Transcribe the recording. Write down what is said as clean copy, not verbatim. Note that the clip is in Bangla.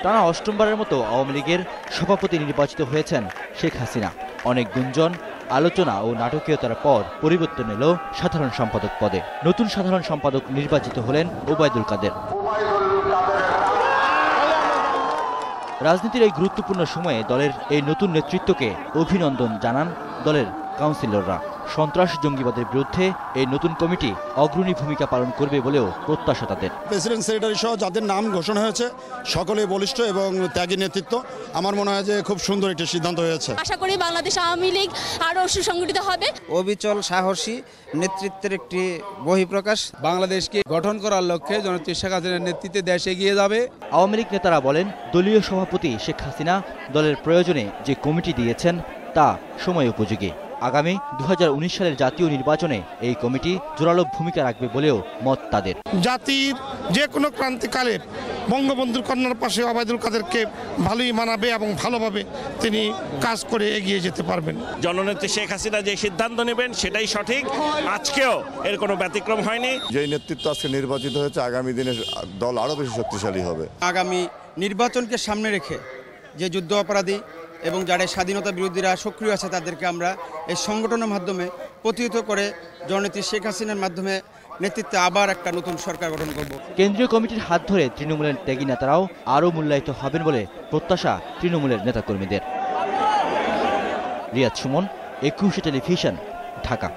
টানা অষ্টমবারের মতো আওয়ামী লীগের সভাপতি নির্বাচিত হয়েছেন শেখ হাসিনা। অনেক গুঞ্জন, আলোচনা ও নাটকীয়তার পর পরিবর্তন এলো সাধারণ সম্পাদক পদে। নতুন সাধারণ সম্পাদক নির্বাচিত হলেন ওবায়দুল কাদের। রাজনীতির এই গুরুত্বপূর্ণ সময়ে দলের এই নতুন নেতৃত্বকে অভিনন্দন জানান দলের কাউন্সিলররা। সন্ত্রাস জঙ্গিবাদের বিরুদ্ধে এই নতুন কমিটি অগ্রণী ভূমিকা পালন করবে বলেও প্রত্যাশা তাদের। প্রেসিডেন্ট সেক্রেটারি সহ যাদের নাম ঘোষণা হয়েছে সকলে বলিষ্ঠ এবং ত্যাগী নেতৃত্ব। আমার মনে হয় যে খুব সুন্দর একটি সিদ্ধান্ত হয়েছে। আশা করি বাংলাদেশ আওয়ামী লীগ আরও সুসংগঠিত হবে। অবিচল সাহসী নেতৃত্বের একটি বহিঃপ্রকাশ। বাংলাদেশকে গঠন করার লক্ষ্যে জননেত্রী শেখ হাসিনার নেতৃত্বে দেশ এগিয়ে যাবে। আওয়ামী লীগ নেতারা বলেন, দলীয় সভাপতি শেখ হাসিনা দলের প্রয়োজনে যে কমিটি দিয়েছেন তা সময় উপযোগী। আগামী 2019 সালের জাতীয় নির্বাচনে এই কমিটি জোরালো ভূমিকা রাখবে বলেও মত তাদের। জাতির যে কোনো ক্রান্তিকালে বঙ্গবন্ধুর কন্যার পাশে ওবায়দুল কাদেরকে ভালোই মানাবে এবং ভালোভাবে তিনি কাজ করে এগিয়ে যেতে পারবেন। জননেত্রী শেখ হাসিনা যে সিদ্ধান্ত নেবেন সেটাই সঠিক। আজকেও এর কোনো ব্যতিক্রম হয়নি। যে নেতৃত্ব আজকে নির্বাচিত হয়েছে, আগামী দিনে দল আরও বেশি শক্তিশালী হবে। আগামী নির্বাচনকে সামনে রেখে যে যুদ্ধ অপরাধী এবং যারা স্বাধীনতা বিরোধীরা সক্রিয় আছে তাদেরকে আমরা এই সংগঠনের মাধ্যমে প্রতিহত করে জননেত্রী শেখ হাসিনার মাধ্যমে নেতৃত্বে আবার একটা নতুন সরকার গঠন করব। কেন্দ্রীয় কমিটির হাত ধরে তৃণমূলের ত্যাগী নেতারাও আরও মূল্যায়িত হবেন বলে প্রত্যাশা তৃণমূলের নেতাকর্মীদের। রিয়াদ সুমন, একুশে টেলিভিশন, ঢাকা।